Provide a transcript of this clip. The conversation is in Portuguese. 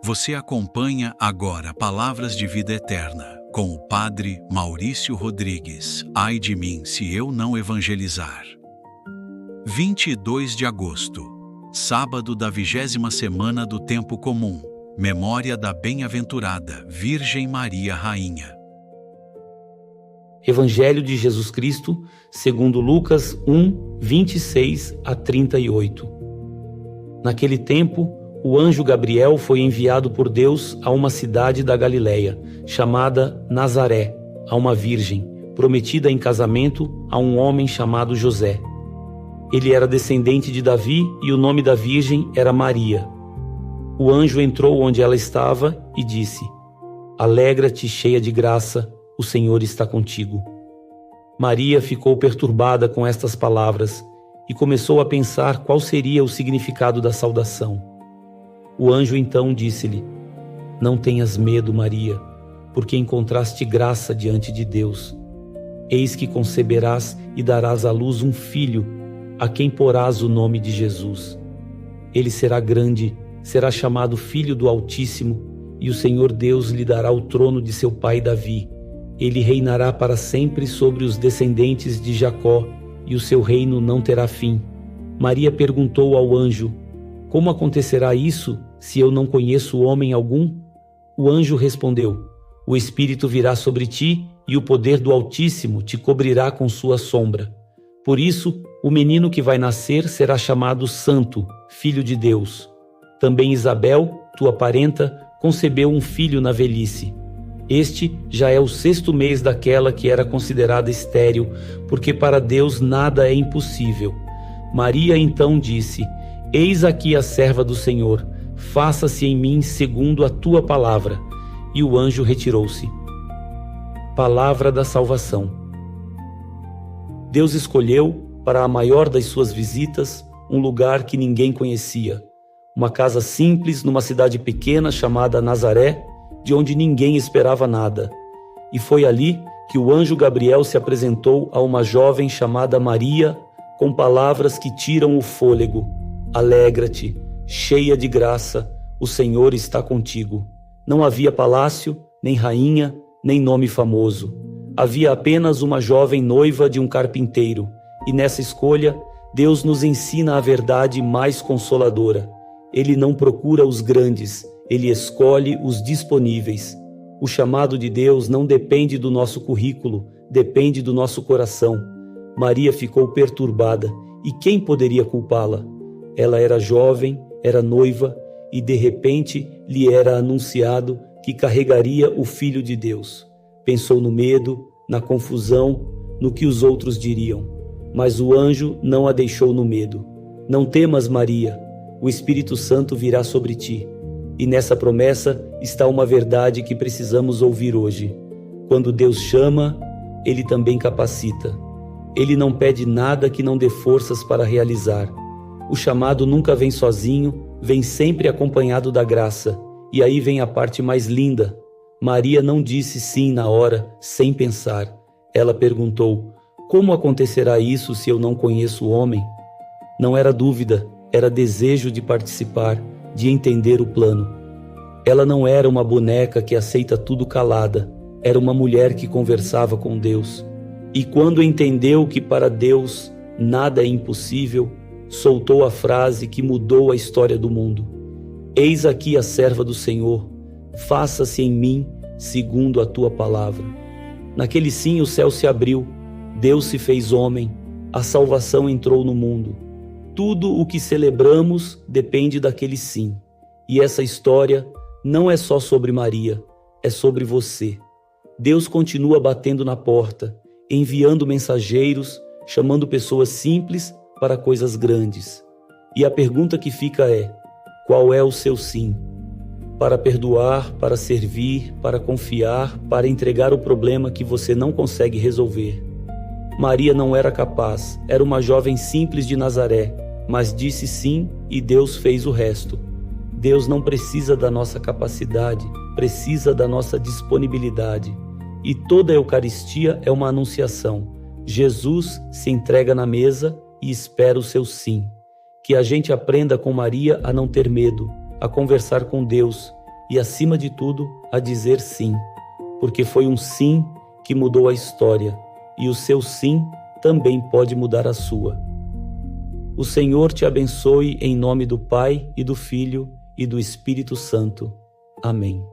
Você acompanha agora Palavras de Vida Eterna, com o Padre Maurício Rodrigues. Ai de mim se eu não evangelizar. 22 de agosto, sábado da 20ª semana do Tempo Comum. Memória da Bem-aventurada Virgem Maria Rainha. Evangelho de Jesus Cristo, segundo Lucas 1, 26 a 38. Naquele tempo, o anjo Gabriel foi enviado por Deus a uma cidade da Galileia, chamada Nazaré, a uma virgem, prometida em casamento a um homem chamado José. Ele era descendente de Davi e o nome da virgem era Maria. O anjo entrou onde ela estava e disse: Alegra-te, cheia de graça, o Senhor está contigo. Maria ficou perturbada com estas palavras e começou a pensar qual seria o significado da saudação. O anjo então disse-lhe: Não tenhas medo, Maria, porque encontraste graça diante de Deus. Eis que conceberás e darás à luz um filho, a quem porás o nome de Jesus. Ele será grande, será chamado Filho do Altíssimo, e o Senhor Deus lhe dará o trono de seu pai Davi. Ele reinará para sempre sobre os descendentes de Jacó, e o seu reino não terá fim. Maria perguntou ao anjo: Como acontecerá isso, se eu não conheço homem algum? O anjo respondeu: O Espírito virá sobre ti, e o poder do Altíssimo te cobrirá com sua sombra. Por isso, o menino que vai nascer será chamado Santo, Filho de Deus. Também Isabel, tua parenta, concebeu um filho na velhice. Este já é o 6º mês daquela que era considerada estéril, porque para Deus nada é impossível. Maria então disse: Eis aqui a serva do Senhor, faça-se em mim segundo a tua palavra. E o anjo retirou-se. Palavra da salvação. Deus escolheu, para a maior das suas visitas, um lugar que ninguém conhecia. Uma casa simples numa cidade pequena chamada Nazaré, de onde ninguém esperava nada. E foi ali que o anjo Gabriel se apresentou a uma jovem chamada Maria, com palavras que tiram o fôlego: Alegra-te, cheia de graça, o Senhor está contigo. Não havia palácio, nem rainha, nem nome famoso. Havia apenas uma jovem noiva de um carpinteiro, e nessa escolha, Deus nos ensina a verdade mais consoladora. Ele não procura os grandes, ele escolhe os disponíveis. O chamado de Deus não depende do nosso currículo, depende do nosso coração. Maria ficou perturbada, e quem poderia culpá-la? Ela era jovem, era noiva, e de repente lhe era anunciado que carregaria o Filho de Deus. Pensou no medo, na confusão, no que os outros diriam. Mas o anjo não a deixou no medo. Não temas, Maria, o Espírito Santo virá sobre ti. E nessa promessa está uma verdade que precisamos ouvir hoje. Quando Deus chama, Ele também capacita. Ele não pede nada que não dê forças para realizar. O chamado nunca vem sozinho, vem sempre acompanhado da graça. E aí vem a parte mais linda. Maria não disse sim na hora, sem pensar. Ela perguntou: Como acontecerá isso se eu não conheço o homem? Não era dúvida, era desejo de participar, de entender o plano. Ela não era uma boneca que aceita tudo calada, era uma mulher que conversava com Deus. E quando entendeu que para Deus nada é impossível, soltou a frase que mudou a história do mundo: Eis aqui a serva do Senhor, faça-se em mim segundo a tua palavra. Naquele sim o céu se abriu, Deus se fez homem, a salvação entrou no mundo. Tudo o que celebramos depende daquele sim. E essa história não é só sobre Maria, é sobre você. Deus continua batendo na porta, enviando mensageiros, chamando pessoas simples para coisas grandes. E a pergunta que fica é: qual é o seu sim? Para perdoar, para servir, para confiar, para entregar o problema que você não consegue resolver. Maria não era capaz, era uma jovem simples de Nazaré, mas disse sim e Deus fez o resto. Deus não precisa da nossa capacidade, precisa da nossa disponibilidade. E toda a Eucaristia é uma anunciação. Jesus se entrega na mesa e espera o seu sim. Que a gente aprenda com Maria a não ter medo, a conversar com Deus e, acima de tudo, a dizer sim, porque foi um sim que mudou a história e o seu sim também pode mudar a sua. O Senhor te abençoe em nome do Pai e do Filho e do Espírito Santo. Amém.